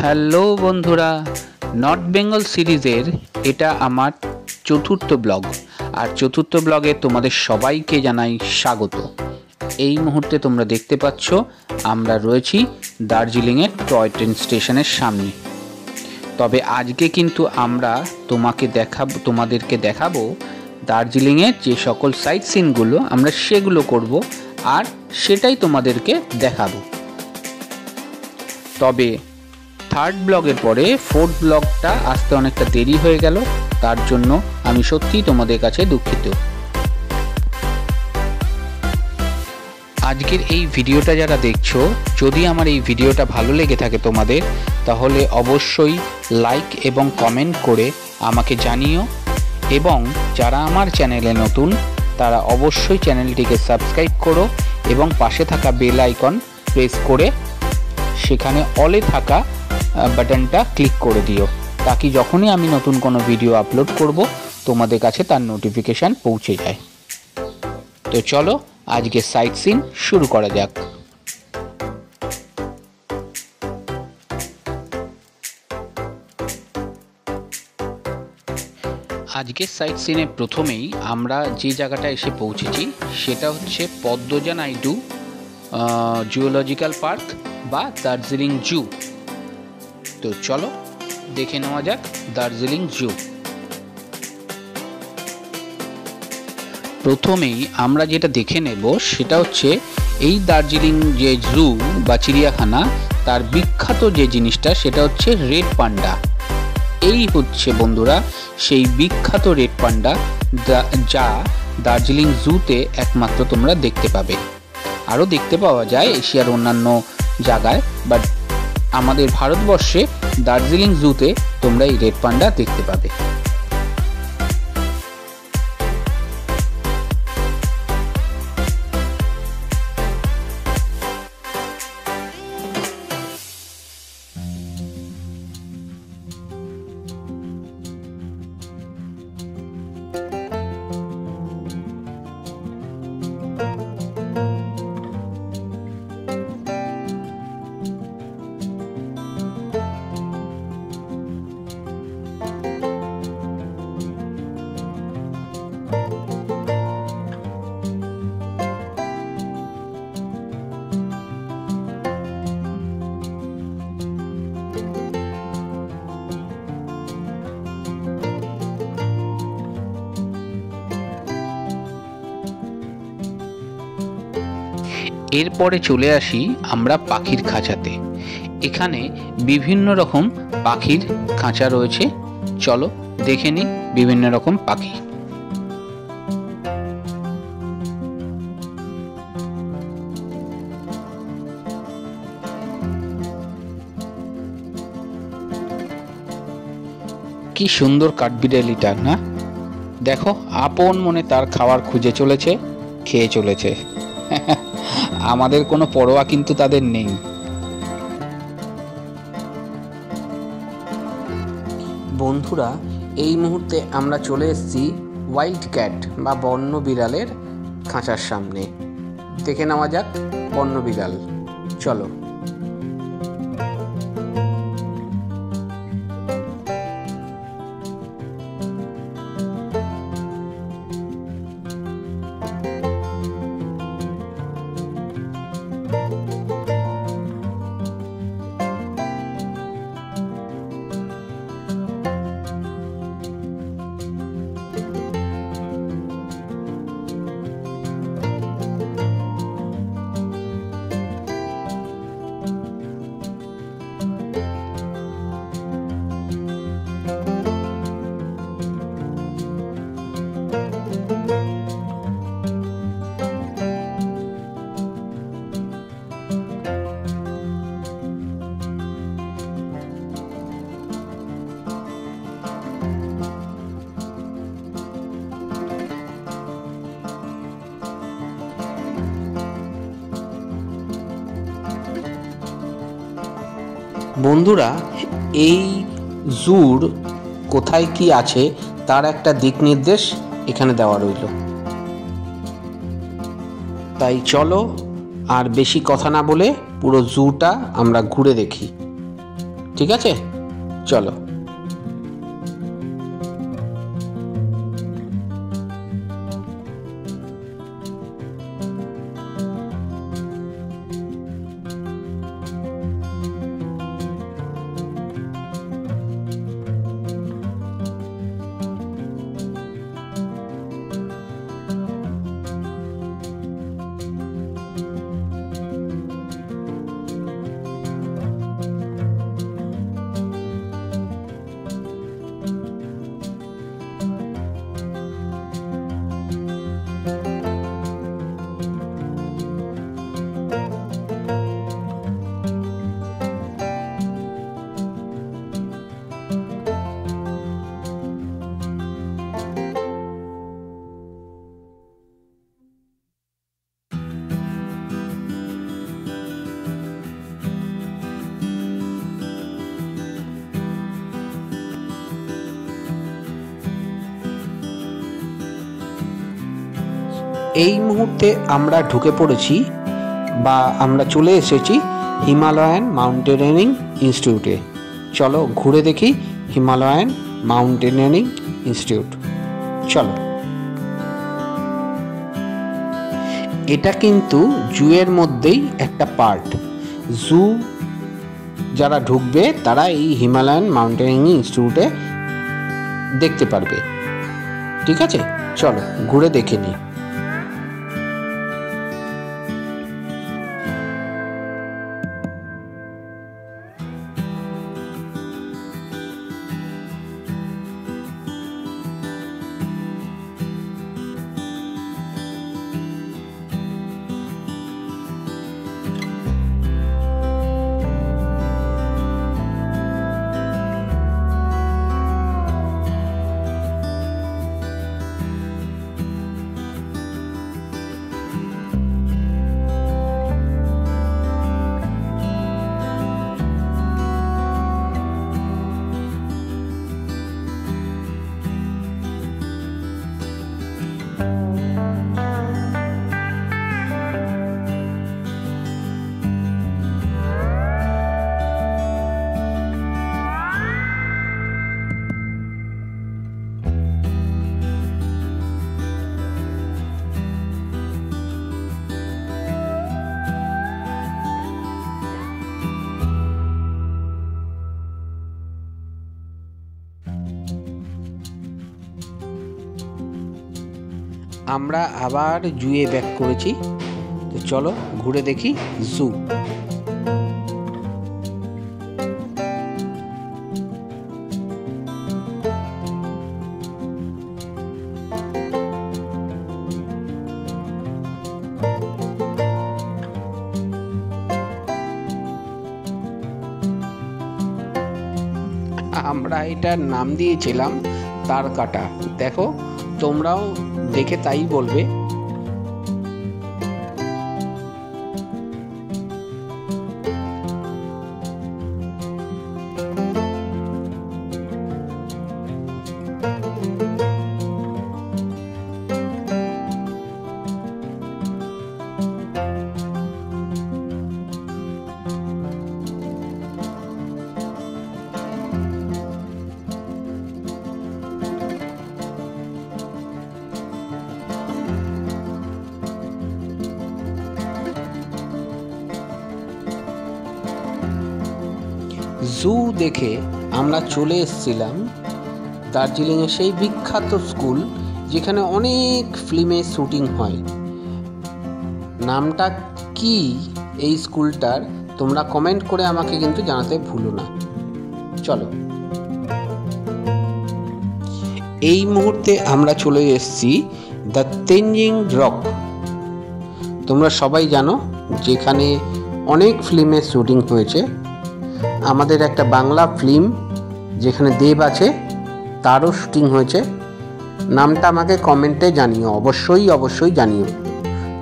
Hello বন্ধুরা, north Bengal সিরিজের এটা আমার চতুর্থ ব্লগ। আর চতুর্থ ব্লগে তোমাদের সবাইকে জানাই স্বাগত। এই মুহূর্তে তোমরা দেখতে পাচ্ছ আমরা রয়েছি দার্জিলিংয়ের টয় ট্রেন স্টেশনের সামনে। তবে আজকে কিন্তু আমরা তোমাদেরকে দেখাবো দার্জিলিংয়ের যে সকল সাইট সিনগুলো আমরা সেগুলো করব, আর সেটাই তোমাদেরকে দেখাবো। তবে থার্ড ব্লগের পরে ফোর্থ ব্লগটা আসতে অনেকটা দেরি হয়ে গেল, তার জন্য আমি সত্যিই তোমাদের কাছে দুঃখিত। আজকের এই ভিডিওটা যারা দেখছো, যদি আমার এই ভিডিওটা ভালো লেগে থাকে তোমাদের, তাহলে অবশ্যই লাইক এবং কমেন্ট করে আমাকে জানিও। এবং যারা আমার চ্যানেলে নতুন তারা অবশ্যই চ্যানেলটিকে সাবস্ক্রাইব করো এবং পাশে থাকা বেল আইকন প্রেস করে সেখানে অলে থাকা বাটনটা ক্লিক করে দিও, তাকি যখনই আমি নতুন কোনো ভিডিও আপলোড করব তোমাদের কাছে তার নোটিফিকেশান পৌঁছে যায়। তো চলো আজকে সাইট সিন শুরু করা যাক। আজকে সাইট সিনে প্রথমেই আমরা যে জায়গাটা এসে পৌঁছেছি সেটা হচ্ছে পদ্মজা নাইডু জুওলজিক্যাল পার্ক বা দার্জিলিং জু। তো চলো দেখে নেওয়া যাক দার্জিলিং জু। প্রথমেই আমরা যেটা দেখে নেব সেটা হচ্ছে এই দার্জিলিং যে জু বা চিড়িয়াখানা, তার বিখ্যাত যে জিনিসটা সেটা হচ্ছে রেড পান্ডা। এই হচ্ছে বন্ধুরা সেই বিখ্যাত রেড পান্ডা, যা দার্জিলিং জুতে একমাত্র তোমরা দেখতে পাবে। আরও দেখতে পাওয়া যায় এশিয়ার অন্যান্য জায়গায়, বাট আমাদের ভারতবর্ষে দার্জিলিং জুতে তোমরা এই রেড পান্ডা দেখতে পাবে। এরপরে চলে আসি আমরা পাখির খাঁচাতে। এখানে বিভিন্ন রকম পাখির খাঁচা রয়েছে, চলো দেখে নিই বিভিন্ন রকম পাখি। কি সুন্দর কাঠবিড়ালিটা না, দেখো আপন মনে তার খাবার খুঁজে চলেছে, খেয়ে চলেছে। আমাদের কোনো পরোয়া কিন্তু তাদের নেই। বন্ধুরা, এই মুহূর্তে আমরা চলে এসেছি হোয়াইট ক্যাট বা বন্য বিড়ালের খাঁচার সামনে। দেখে নেওয়া যাক বন্য বিড়াল, চলো। বন্ধুরা, এই জুর কোথায় কি আছে তার একটা দিক নির্দেশ এখানে দেওয়া রইল। তাই চলো আর বেশি কথা না বলে পুরো জুটা আমরা ঘুরে দেখি। ঠিক আছে, চলো। এই মুহূর্তে আমরা ঢুকে পড়েছি বা আমরা চলে এসেছি হিমালয়ান মাউন্টেনিয়ারিং ইনস্টিটিউটে। চলো ঘুরে দেখি হিমালয়ান মাউন্টেনিয়ারিং ইনস্টিটিউট। চলো। এটা কিন্তু জুয়ের মধ্যেই একটা পার্ট। জু যারা ঢুকবে তারা এই হিমালয়ান মাউন্টেনিয়ারিং ইনস্টিটিউটে দেখতে পারবে। ঠিক আছে, চলো ঘুরে দেখে নিই। আমরা আবার জুয়ে ব্যাক করেছি। তো চলো ঘুরে দেখি জু। আমরা এটার নাম দিয়েছিলাম তার কাটা। দেখো তোমরাও দেখে তাই বলবে। জু দেখে আমরা চলে এসেছিলাম দার্জিলিংয়ের সেই বিখ্যাত স্কুল যেখানে অনেক ফিল্মের শুটিং হয়। নামটা কি এই স্কুলটার তোমরা কমেন্ট করে আমাকে কিন্তু জানাতে ভুলো না। চলো। এই মুহূর্তে আমরা চলে এসেছি দ্য তেনজিং রক। তোমরা সবাই জানো যেখানে অনেক ফিল্মের শুটিং হয়েছে। আমাদের একটা বাংলা ফিল্ম যেখানে দেব আছে তারও শুটিং হয়েছে। নামটা আমাকে কমেন্টে জানিও, অবশ্যই জানিও।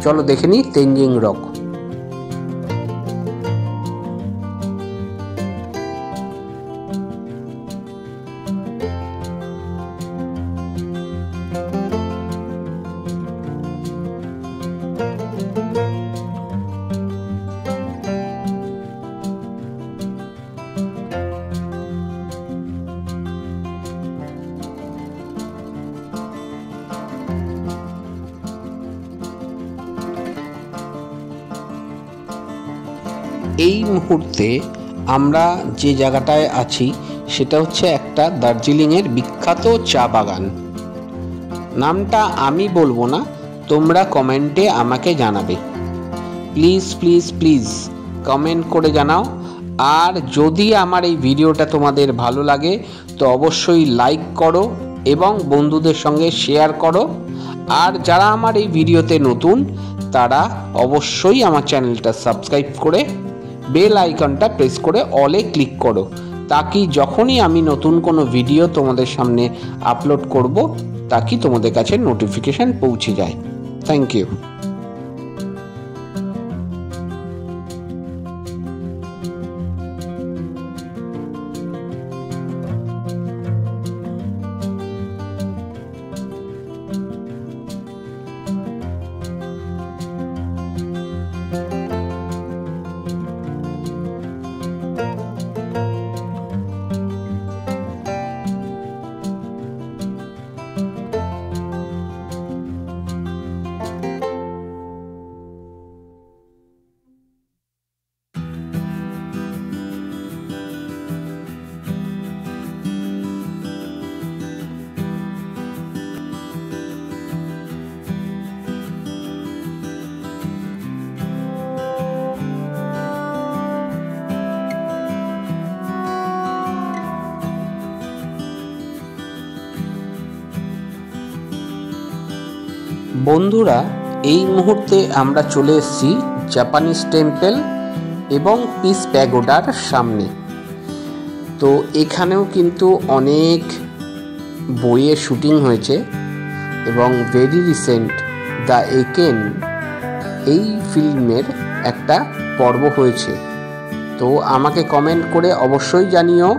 চলো দেখে নিই তেনজিং রক। এই মুহূর্তে আমরা যে জায়গাটায় আছি সেটা হচ্ছে একটা দার্জিলিংয়ের বিখ্যাত চা বাগান। নামটা আমি বলবো না, তোমরা কমেন্টে আমাকে জানাবে। প্লিজ প্লিজ প্লিজ কমেন্ট করে জানাও। আর যদি আমার এই ভিডিওটা তোমাদের ভালো লাগে তো অবশ্যই লাইক করো এবং বন্ধুদের সঙ্গে শেয়ার করো। আর যারা আমার এই ভিডিওতে নতুন তারা অবশ্যই আমার চ্যানেলটা সাবস্ক্রাইব করে বেল আইকনটা প্রেস করে অলে ক্লিক করো, তাকি যখনই আমি নতুন কোনো ভিডিও তোমাদের সামনে আপলোড করব তাকি তোমাদের কাছে নোটিফিকেশান পৌঁছে যায়। Thank you. বন্ধুরা, এই মুহূর্তে আমরা চলে এসেছি জাপানিজ টেম্পল এবং পিস প্যাগোডার সামনে। তো এখানেও কিন্তু অনেক বইয়ের শুটিং হয়েছে এবং ভেরি রিসেন্ট দ্য একেন এই ফিল্মের একটা পর্ব হয়েছে। তো আমাকে কমেন্ট করে অবশ্যই জানিও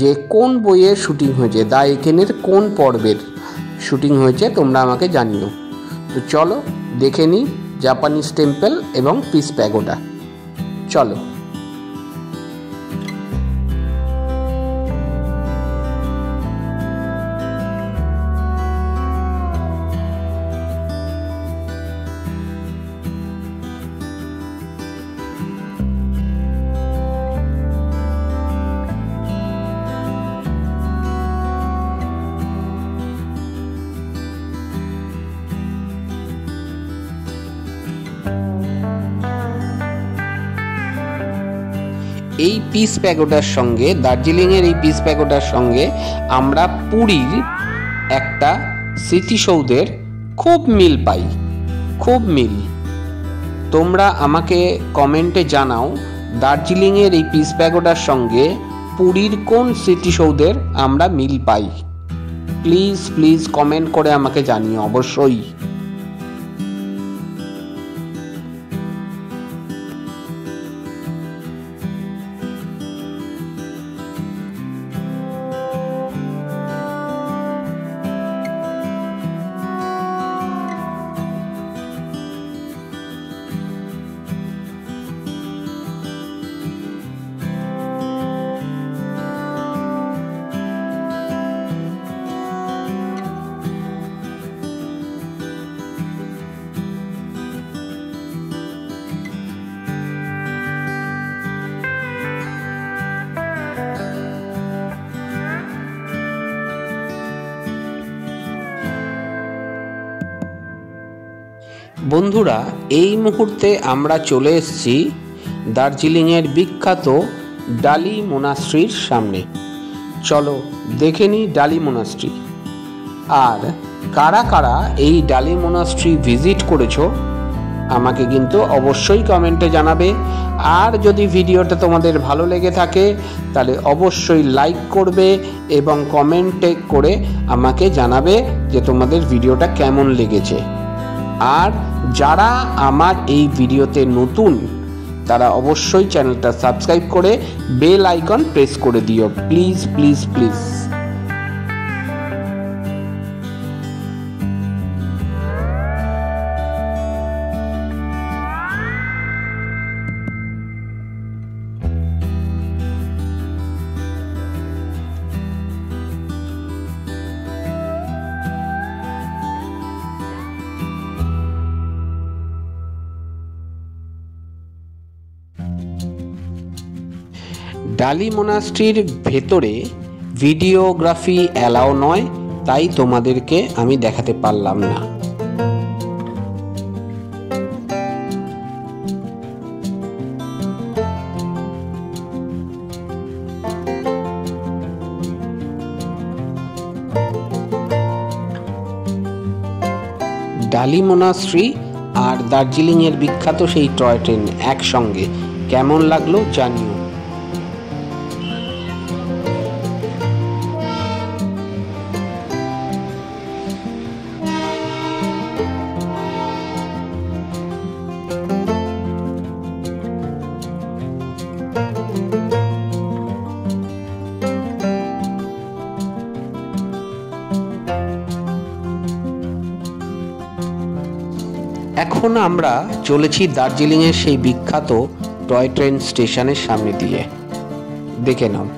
যে কোন বইয়ের শুটিং হয়েছে, দ্য একেনের কোন পর্বের শুটিং হয়েছে তোমরা আমাকে জানিও। তো চলো দেখে নিই জাপানিজ টেম্পল এবং পিস প্যাগোডা। চলো। এই পিস প্যাগোডার সঙ্গে, দার্জিলিংয়ের এই পিস প্যাগোডার সঙ্গে আমরা পুরীর একটা স্মৃতিসৌধের খুব মিল পাই, খুব মিল। তোমরা আমাকে কমেন্টে জানাও দার্জিলিংয়ের এই পিস প্যাগোডার সঙ্গে পুরীর কোন স্মৃতিসৌধের আমরা মিল পাই। প্লিজ প্লিজ কমেন্ট করে আমাকে জানিও অবশ্যই। বন্ধুরা, এই মুহূর্তে আমরা চলে এসেছি দার্জিলিংয়ের বিখ্যাত ডালি মোনাস্ট্রির সামনে। চলো দেখে নিই ডালি মোনাস্ট্রি। আর কারা কারা এই ডালি মোনাস্ট্রি ভিজিট করেছো আমাকে কিন্তু অবশ্যই কমেন্টে জানাবে। আর যদি ভিডিওটা তোমাদের ভালো লেগে থাকে তাহলে অবশ্যই লাইক করবে এবং কমেন্টে করে আমাকে জানাবে যে তোমাদের ভিডিওটা কেমন লেগেছে। আর যারা আমার এই ভিডিওতে নতুন তারা অবশ্যই চ্যানেলটা সাবস্ক্রাইব করে বেল আইকন প্রেস করে দিও। Please please please. ডালি মোনাস্ট্রির ভেতরে ভিডিওগ্রাফি অ্যালাউ নয়, তাই তোমাদেরকে আমি দেখাতে পারলাম না। ডালি মোনাস্ট্রি আর দার্জিলিংয়ের বিখ্যাত সেই টয় ট্রেন একসঙ্গে কেমন লাগলো জানিও। এখন আমরা চলেছি দার্জিলিংয়ের সেই বিখ্যাত টয় ট্রেন স্টেশনের সামনে দিয়ে। দেখে নাও।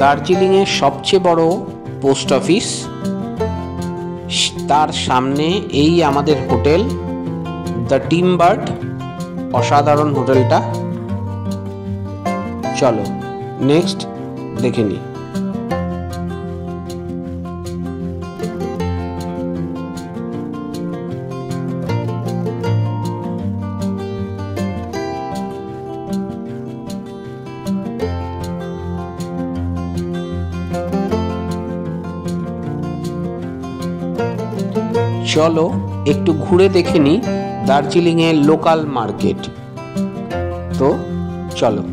দার্জিলিংয়ের সবচেয়ে বড় পোস্ট অফিস, তার সামনে এই আমাদের হোটেল দ্য টিমবার্ড, অসাধারণ হোটেলটা। চলো নেক্সট দেখে নিই। চলো একটু ঘুরে দেখে নিই দার্জিলিংয়ের লোকাল মার্কেট। তো চলো।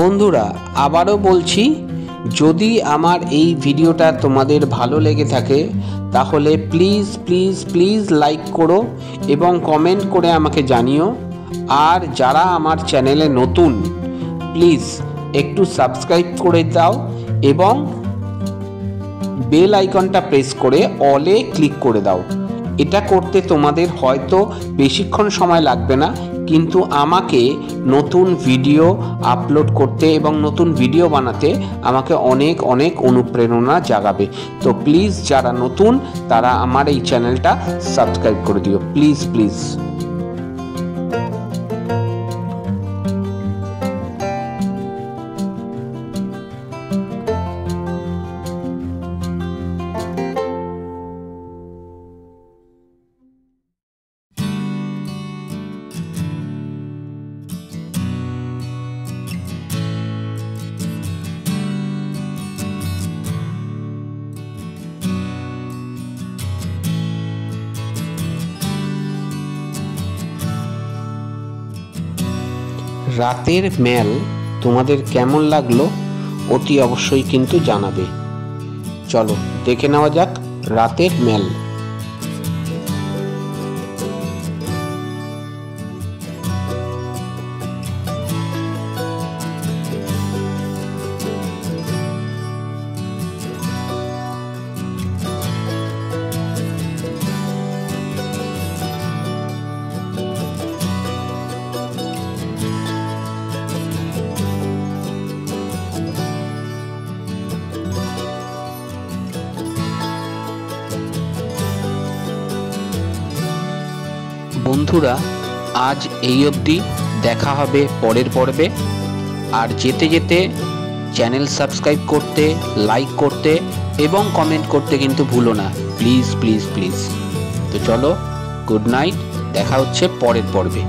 বন্ধুরা, আবারও বলছি, যদি আমার এই ভিডিওটা তোমাদের ভালো লেগে থাকে তাহলে প্লিজ প্লিজ প্লিজ লাইক করো এবং কমেন্ট করে আমাকে জানিও। আর যারা আমার চ্যানেলে নতুন, প্লিজ একটু সাবস্ক্রাইব করে দাও এবং বেল আইকনটা প্রেস করে অলে ক্লিক করে দাও। এটা করতে তোমাদের হয়তো বেশিক্ষণ সময় লাগবে না, কিন্তু আমাকে নতুন ভিডিও আপলোড করতে এবং নতুন ভিডিও বানাতে আমাকে অনেক অনেক অনুপ্রেরণা জাগাবে। তো প্লিজ যারা নতুন তারা আমার এই চ্যানেলটা সাবস্ক্রাইব করে দিও, প্লিজ প্লিজ। রাতের মেল তোমাদের কেমন লাগলো অতি অবশ্যই কিন্তু জানাবে। চলো দেখে নেওয়া যাক রাতের মেল। বন্ধুরা, আজ এই অবধি, দেখা হবে পরের পর্বে। আর যেতে যেতে চ্যানেল সাবস্ক্রাইব করতে, লাইক করতে এবং কমেন্ট করতে কিন্তু ভুলো না, প্লিজ প্লিজ প্লিজ। তো চলো, গুড নাইট, দেখা হচ্ছে পরের পর্বে।